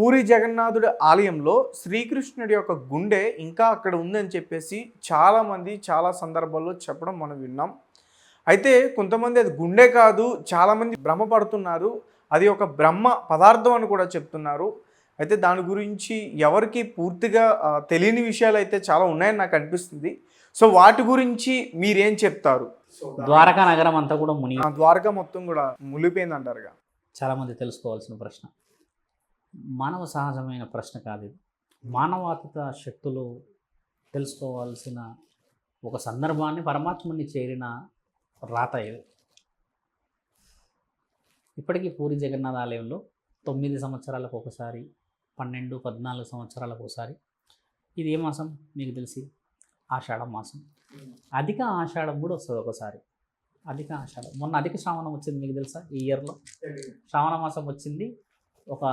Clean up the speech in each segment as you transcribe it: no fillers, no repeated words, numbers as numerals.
పూరి జగన్నాథుడి ఆలయంలో శ్రీకృష్ణుడి యొక్క గుండె ఇంకా అక్కడ ఉందని చెప్పేసి చాలామంది చాలా సందర్భాల్లో చెప్పడం మనం విన్నాం. అయితే కొంతమంది అది గుండె కాదు, చాలామంది భ్రమపడుతున్నారు, అది ఒక బ్రహ్మ పదార్థం అని కూడా చెప్తున్నారు. అయితే దాని గురించి ఎవరికి పూర్తిగా తెలియని విషయాలు అయితే చాలా ఉన్నాయని నాకు అనిపిస్తుంది. సో వాటి గురించి మీరేం చెప్తారు? ద్వారకా నగరం అంతా కూడా మునిగి ద్వారకా మొత్తం కూడా మునిగిపోయింది అంటారుగా. చాలామంది తెలుసుకోవాల్సిన ప్రశ్న, మానవ సహజమైన ప్రశ్న కాదు ఇది. మానవాతీత శక్తులు తెలుసుకోవాల్సిన ఒక సందర్భాన్ని పరమాత్ముని చేరిన రాత ఇది. ఇప్పటికీ పూరి జగన్నాథ ఆలయంలో 9 సంవత్సరాలకు ఒకసారి, 12, 14 సంవత్సరాలకు ఒకసారి, ఇది ఏ మాసం మీకు తెలిసి? ఆషాఢ మాసం. అధిక ఆషాఢం కూడా వస్తుంది ఒకసారి. అధిక ఆషాఢం, మొన్న అధిక శ్రావణం వచ్చింది, మీకు తెలుసా? ఈ ఇయర్లో శ్రావణ మాసం వచ్చింది. ఒక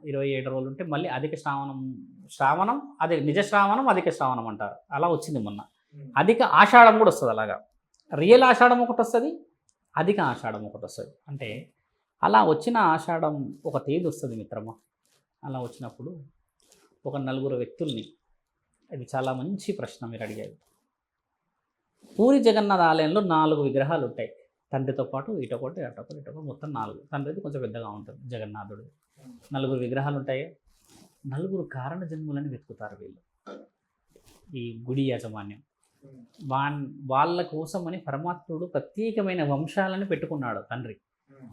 27 రోజులు ఉంటే మళ్ళీ అధిక శ్రావణం అదే నిజ శ్రావణం, అధిక శ్రావణం అంటారు. అలా వచ్చింది మొన్న. అధిక ఆషాఢం కూడా వస్తుంది. అలాగా రియల్ ఆషాఢం ఒకటి వస్తుంది, అధిక ఆషాఢం ఒకటి వస్తుంది. అంటే అలా వచ్చిన ఆషాఢం ఒక తేదీ వస్తుంది మిత్రమా. అలా వచ్చినప్పుడు ఒక 4 వ్యక్తుల్ని, ఇది చాలా మంచి ప్రశ్న మీరు అడిగారు. పూరి జగన్నాథ ఆలయంలో 4 విగ్రహాలు ఉంటాయి. తండ్రితో పాటు ఇటొకటి అటొకటి ఇటొకటి, మొత్తం 4. తండ్రిది కొంచెం పెద్దగా ఉంటుంది, జగన్నాథుడు. 4 విగ్రహాలు ఉంటాయి. 4 కారణ జన్ములని వెతుకుతారు వీళ్ళు, ఈ గుడి యాజమాన్యం. వాళ్ళ కోసమని పరమాత్ముడు ప్రత్యేకమైన వంశాలను పెట్టుకున్నాడు తండ్రి.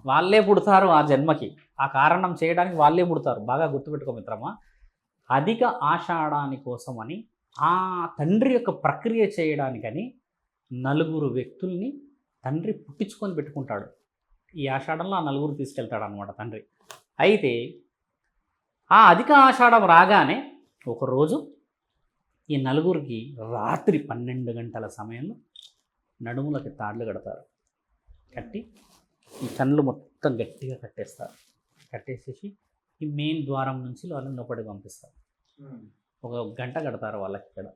వాళ్ళే పుడతారు ఆ జన్మకి, ఆ కారణం చేయడానికి వాళ్ళే పుడతారు. బాగా గుర్తుపెట్టుకో మిత్రమా. అధిక ఆషాఢాని కోసమని, ఆ తండ్రి యొక్క ప్రక్రియ చేయడానికని 4 వ్యక్తుల్ని తండ్రి పుట్టించుకొని పెట్టుకుంటాడు. ఈ ఆషాఢంలో ఆ 4 తీసుకెళ్తాడు అనమాట తండ్రి. అయితే ఆ అధిక ఆషాఢం రాగానే ఒకరోజు ఈ 4కి రాత్రి 12 గంటల సమయంలో నడుములకి తాళ్ళు కడతారు. కట్టి ఈ కళ్ళు మొత్తం గట్టిగా కట్టేస్తారు. కట్టేసేసి ఈ మెయిన్ ద్వారం నుంచి వాళ్ళని లోపలికి పంపిస్తారు. ఒక గంట కడతారు వాళ్ళకి ఇక్కడ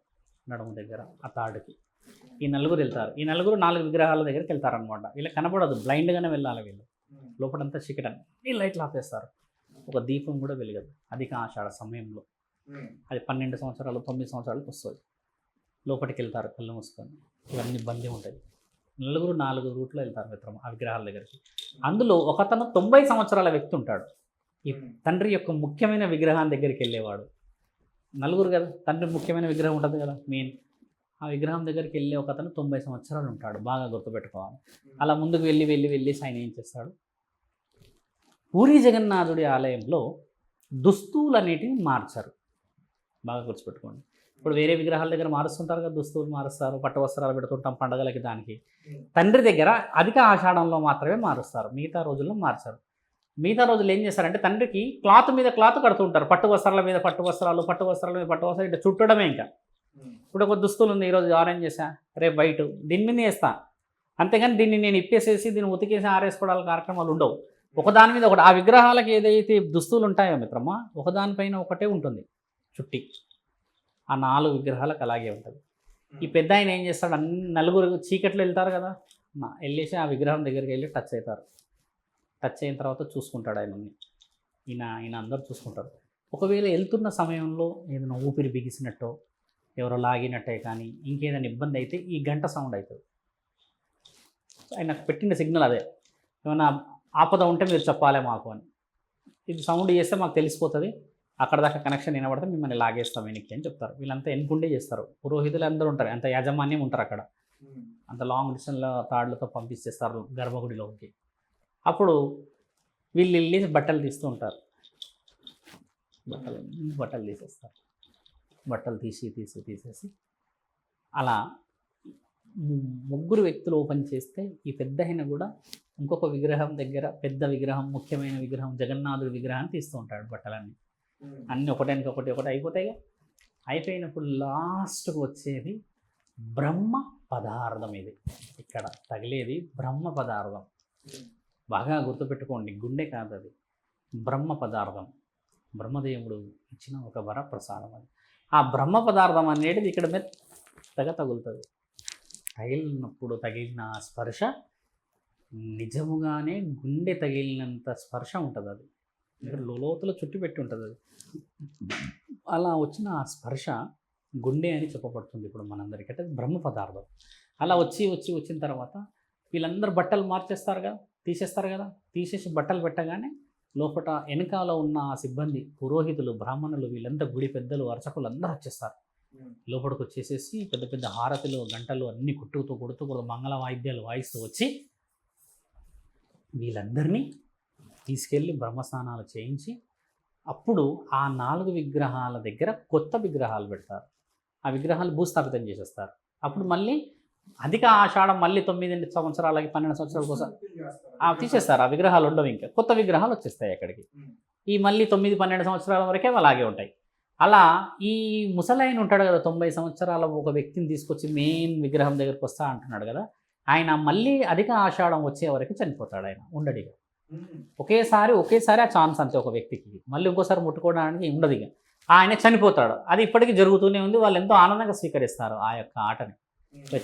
నడుము దగ్గర ఆ తాడుకి. ఈ 4 వెళ్తారు. ఈ 4 విగ్రహాల దగ్గరికి వెళ్తారనమాట. వీళ్ళకి కనపడదు, బ్లైండ్గానే వెళ్ళాలి వీళ్ళు. లోపలంతా చీకటని ఈ లైట్లు ఆపేస్తారు. ఒక దీపం కూడా వెలగదు అధిక ఆషాఢ సమయంలో. అది 12 సంవత్సరాలు 9 సంవత్సరాలకు వస్తుంది. లోపలికి వెళ్తారు కళ్ళు మూసుకొని. ఇవన్నీ బందీ ఉంటుంది. 4 రూట్లో వెళ్తారు మిత్రం ఆ విగ్రహాల దగ్గరికి. అందులో ఒకతను 90 సంవత్సరాల వ్యక్తి ఉంటాడు. ఈ తండ్రి యొక్క ముఖ్యమైన విగ్రహం దగ్గరికి వెళ్ళేవాడు. 4 కదా, తండ్రి ముఖ్యమైన విగ్రహం ఉంటుంది కదా మెయిన్. ఆ విగ్రహం దగ్గరికి వెళ్ళే ఒకతను 90 సంవత్సరాలు ఉంటాడు. బాగా గుర్తుపెట్టుకోవాలి. అలా ముందుకు వెళ్ళి ఆయన ఏం చేస్తాడు, పూరి జగన్నాథుడి ఆలయంలో దుస్తువులు అనేటివి మార్చారు. బాగా గుర్తుపెట్టుకోండి. ఇప్పుడు వేరే విగ్రహాల దగ్గర మారుస్తుంటారు కదా, దుస్తువులు మారుస్తారు, పట్టు వస్త్రాలు పెడుతుంటాం పండగలకి. దానికి తండ్రి దగ్గర అధిక ఆషాఢంలో మాత్రమే మారుస్తారు, మిగతా రోజుల్లో మార్చారు. మిగతా రోజులు ఏం చేస్తారంటే తండ్రికి క్లాత్ మీద క్లాత్ కడుతుంటారు. పట్టు వస్త్రాల మీద పట్టు వస్త్రాలు, పట్టు వస్త్రాల మీద పట్టు వస్త్రాలు, ఇట్లా చుట్టడమే. ఇంకా ఇప్పుడు ఒక దుస్తులు ఉంది, ఈరోజు ఆరెంజ్ చేసా, రేపు వైట్, దీని మీద వేస్తా. అంతేగాని దీన్ని నేను ఇప్పేసేసి దీన్ని ఉతికేసి ఆరేసుకోవడాల కార్యక్రమాలు ఉండవు. ఒకదాని మీద ఒకటి. ఆ విగ్రహాలకు ఏదైతే దుస్తులు ఉంటాయో మిత్రమా, ఒకదానిపైన ఒకటే ఉంటుంది చుట్టి. ఆ 4 విగ్రహాలకు అలాగే ఉంటుంది. ఈ పెద్ద ఆయన ఏం చేస్తాడు, అన్ని 4 చీకట్లు వెళ్తారు కదా, వెళ్ళేసి ఆ విగ్రహం దగ్గరికి వెళ్ళి టచ్ అవుతారు. టచ్ అయిన తర్వాత చూసుకుంటాడు ఆయనని. ఈయన అందరూ చూసుకుంటారు. ఒకవేళ వెళ్తున్న సమయంలో ఏదైనా ఊపిరి బిగిసినట్టో, ఎవరో లాగినట్టే కానీ ఇంకేదైనా ఇబ్బంది అయితే ఈ గంట సౌండ్ అవుతుంది. ఆయన పెట్టిన సిగ్నల్ అదే, ఏమైనా ఆపద ఉంటే మీరు చెప్పాలి మాకు అని. ఇది సౌండ్ చేస్తే మాకు తెలిసిపోతుంది, అక్కడ దాకా కనెక్షన్ వినబడితే మిమ్మల్ని లాగేస్తాం వెనక్కి అని చెప్తారు. వీళ్ళంతా ఎన్నుకుండే చేస్తారు. పురోహితులు అందరూ ఉంటారు, అంత యాజమాన్యం ఉంటారు అక్కడ. అంత లాంగ్ డిస్టెన్స్లో తాడులతో పంపించేస్తారు గర్భగుడిలోకి. అప్పుడు వీళ్ళు వెళ్ళి బట్టలు తీస్తూ ఉంటారు. బట్టలు తీసేస్తారు. బట్టలు తీసేసి అలా 3 వ్యక్తులు ఓపెన్ చేస్తే ఈ పెద్ద అయిన కూడా ఇంకొక విగ్రహం దగ్గర, పెద్ద విగ్రహం, ముఖ్యమైన విగ్రహం, జగన్నాథుడి విగ్రహాన్ని తీస్తూ ఉంటాడు. బట్టలన్నీ అన్నీ ఒకటి అయిపోతాయి. అయిపోయినప్పుడు లాస్ట్కు వచ్చేది బ్రహ్మ పదార్థం. ఇది ఇక్కడ తగిలేది బ్రహ్మ పదార్థం. బాగా గుర్తుపెట్టుకోండి, గుండె కాదు అది, బ్రహ్మ పదార్థం. బ్రహ్మదేవుడు ఇచ్చిన ఒక వరప్రసాదం అది. ఆ బ్రహ్మ పదార్థం అనేది ఇక్కడ మెత్తగా తగులుతుంది. తగిలినప్పుడు తగిలిన స్పర్శ నిజముగానే గుండె తగిలినంత స్పర్శ ఉంటుంది. అది ఇక్కడ లోతులో చుట్టి పెట్టి ఉంటుంది అది. అలా వచ్చిన ఆ స్పర్శ గుండె అని చెప్పబడుతుంది ఇప్పుడు మనందరికీ. అంటే బ్రహ్మ పదార్థం అలా వచ్చిన తర్వాత వీళ్ళందరూ బట్టలు మార్చేస్తారు కదా, తీసేస్తారు కదా, తీసేసి బట్టలు పెట్టగానే లోపల వెనకాల ఉన్న ఆ సిబ్బంది, పురోహితులు, బ్రాహ్మణులు, వీళ్ళంతా గుడి పెద్దలు, అర్చకులు అందరూ వచ్చేస్తారు. లోపలికి వచ్చేసేసి పెద్ద పెద్ద హారతులు, గంటలు అన్నీ కొడుతూ మంగళ వాయిద్యాలు వాయిస్తూ వచ్చి వీళ్ళందరినీ తీసుకెళ్ళి బ్రహ్మస్నానాలు చేయించి అప్పుడు ఆ 4 విగ్రహాల దగ్గర కొత్త విగ్రహాలు పెడతారు. ఆ విగ్రహాలు భూస్థాపితం చేసేస్తారు. అప్పుడు మళ్ళీ అధిక ఆషాఢం మళ్ళీ 9 సంవత్సరాలకి 12 సంవత్సరాల కోసం తీసేస్తారు. ఆ విగ్రహాలు ఉండవు, ఇంకా కొత్త విగ్రహాలు వచ్చేస్తాయి అక్కడికి. ఈ మళ్ళీ 9-12 సంవత్సరాల వరకే అలాగే ఉంటాయి. అలా ఈ ముసలాయన ఉంటాడు కదా, 90 సంవత్సరాల ఒక వ్యక్తిని తీసుకొచ్చి మెయిన్ విగ్రహం దగ్గరికి వస్తా అంటున్నాడు కదా, ఆయన మళ్ళీ అధిక ఆషాఢం వచ్చే వరకు చనిపోతాడు. ఆయన ఉండడిగా ఒకేసారి ఆ ఛాన్స్ అంతే ఒక వ్యక్తికి, మళ్ళీ ఇంకోసారి ముట్టుకోవడానికి ఉండదు ఇక. ఆయన చనిపోతాడు. అది ఇప్పటికీ జరుగుతూనే ఉంది. వాళ్ళు ఎంతో ఆనందంగా స్వీకరిస్తారు ఆ యొక్క ఆటని.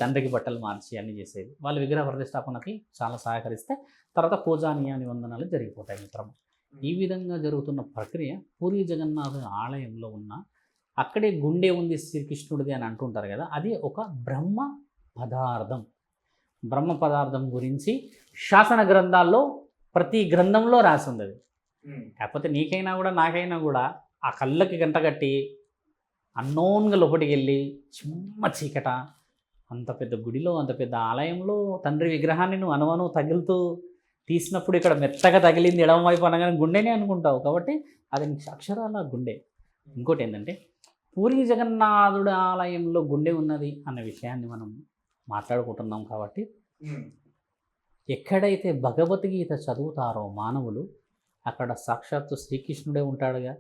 తండ్రికి బట్టలు మార్చి అన్నీ చేసేది. వాళ్ళు విగ్రహ ప్రతిష్టాపనకి చాలా సహకరిస్తే తర్వాత పూజా నిబంధనలు జరిగిపోతాయి మిత్రం. ఈ విధంగా జరుగుతున్న ప్రక్రియ పూరి జగన్నాథ ఆలయంలో ఉన్న అక్కడే గుండె ఉంది శ్రీకృష్ణుడిది అని అంటుంటారు కదా, అది ఒక బ్రహ్మ పదార్థం. బ్రహ్మ పదార్థం గురించి శాసన గ్రంథాల్లో ప్రతి గ్రంథంలో రాసి ఉంది అది. కాకపోతే నీకైనా కూడా నాకైనా కూడా ఆ కళ్ళకి గంట కట్టి అన్నోన్గా లోపలికి వెళ్ళి చిమ్మ చీకట, అంత పెద్ద గుడిలో అంత పెద్ద ఆలయంలో తండ్రి విగ్రహాన్ని నువ్వు అనువను తగులుతూ తీసినప్పుడు ఇక్కడ మెత్తగా తగిలింది ఎడమ వైపు అనగానే గుండెనే అనుకుంటావు. కాబట్టి అది నీకు అక్షరాల గుండె. ఇంకోటి ఏంటంటే పూరి జగన్నాథుడి ఆలయంలో గుండె ఉన్నది అన్న విషయాన్ని మనం మాట్లాడుకుంటున్నాం. కాబట్టి ఎక్కడైతే భగవద్గీత చదువుతారో మానవులు అక్కడ సాక్షాత్తు శ్రీకృష్ణుడే ఉంటాడుగా.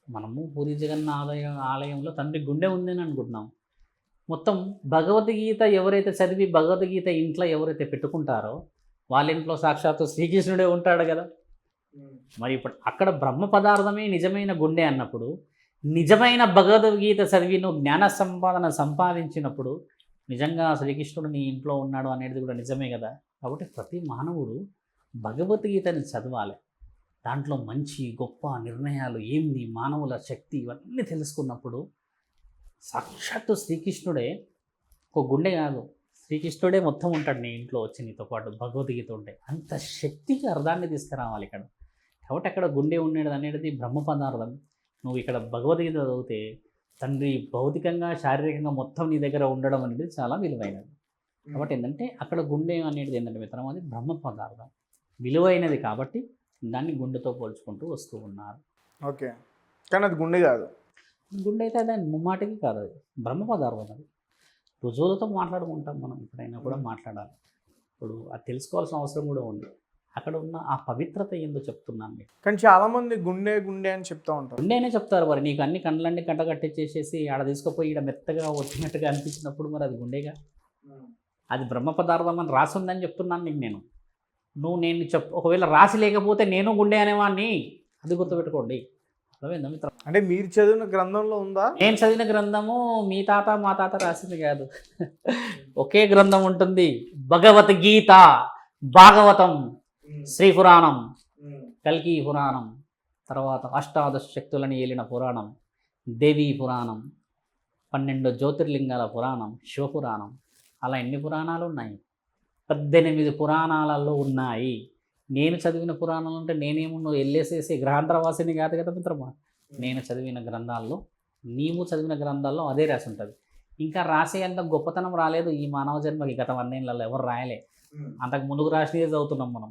మనము పూరి జగన్నాథ ఆలయంలో తండ్రి గుండె ఉందని అనుకుంటున్నాం. మొత్తం భగవద్గీత ఎవరైతే చదివి భగవద్గీత ఇంట్లో ఎవరైతే పెట్టుకుంటారో వాళ్ళ ఇంట్లో సాక్షాత్తు శ్రీకృష్ణుడే ఉంటాడు కదా. మరి ఇప్పుడు అక్కడ బ్రహ్మ పదార్థమే నిజమైన గుండె అన్నప్పుడు, నిజమైన భగవద్గీత చదివి నువ్వు జ్ఞాన సంపాదన సంపాదించినప్పుడు నిజంగా శ్రీకృష్ణుడు నీ ఇంట్లో ఉన్నాడు అనేది కూడా నిజమే కదా. కాబట్టి ప్రతి మానవుడు భగవద్గీతని చదవాలి. దాంట్లో మంచి గొప్ప నిర్ణయాలు ఏంది, మానవుల శక్తి, ఇవన్నీ తెలుసుకున్నప్పుడు సాక్షాత్తు శ్రీకృష్ణుడే ఒక గుండె కాదు, శ్రీకృష్ణుడే మొత్తం ఉంటాడు నీ ఇంట్లో వచ్చి నీతో పాటు భగవద్గీత ఉంటే. అంత శక్తికి అర్థాన్ని తీసుకురావాలి ఇక్కడ. కాబట్టి అక్కడ గుండె ఉండేది అనేది బ్రహ్మ పదార్థం. నువ్వు ఇక్కడ భగవద్గీత చదివితే తండ్రి భౌతికంగా శారీరకంగా మొత్తం నీ దగ్గర ఉండడం అనేది చాలా విలువైనది. కాబట్టి ఏంటంటే అక్కడ గుండె అనేది ఏంటంటే మిత్రం, అది బ్రహ్మ పదార్థం విలువైనది. కాబట్టి దాన్ని గుండెతో పోల్చుకుంటూ వస్తూ ఉన్నారు. ఓకే, కానీ అది గుండె కాదు. గుండె అయితే దాని ముమ్మాటికి కాదు, అది బ్రహ్మ పదార్థం. అది రుజువులతో మాట్లాడుకుంటాం మనం, ఎప్పుడైనా కూడా మాట్లాడాలి. ఇప్పుడు అది తెలుసుకోవాల్సిన అవసరం కూడా ఉంది. అక్కడ ఉన్న ఆ పవిత్రత ఏందో చెప్తున్నాను మీకు. కానీ చాలామంది గుండె గుండె అని చెప్తూ ఉంటారు. గుండె అనే చెప్తారు. మరి నీకు అన్ని కళ్ళన్నీ కట్టకట్టేసేసి ఆడ తీసుకుపోయి ఇక్కడ మెత్తగా వచ్చినట్టుగా అనిపించినప్పుడు మరి అది గుండెగా, అది బ్రహ్మ పదార్థం అని రాసి ఉందని చెప్తున్నాను నీకు నేను. నేను ఒకవేళ రాసి లేకపోతే నేను గుండె అనేవాడిని, అది గుర్తుపెట్టుకోండి. అర్థమైందా మిత్రం? అంటే మీరు చదివిన గ్రంథంలో ఉందా? నేను చదివిన గ్రంథము మీ తాత మా తాత రాసింది కాదు. ఒకే గ్రంథం ఉంటుంది, భగవద్గీత, భాగవతం, శ్రీ పురాణం, కల్కి పురాణం, తర్వాత అష్టాదశ శక్తులని ఏలిన పురాణం, దేవీ పురాణం, 12 జ్యోతిర్లింగాల పురాణం, శివపురాణం, అలా ఎన్ని పురాణాలు ఉన్నాయి? 18 పురాణాలలో ఉన్నాయి. నేను చదివిన పురాణాలు అంటే నేనేమో నువ్వు వెళ్ళేసేసి గ్రహాంతరవాసిని కాదు కదా మిత్రమా. నేను చదివిన గ్రంథాల్లో, నీవు చదివిన గ్రంథాల్లో అదే రాసి ఉంటుంది. ఇంకా రాసే అంత గొప్పతనం రాలేదు ఈ మానవ జన్మకి. గత 100 ఏళ్ళలో ఎవరు రాయలే. అంతకు ముందుకు రాసినదే చదువుతున్నాం మనం.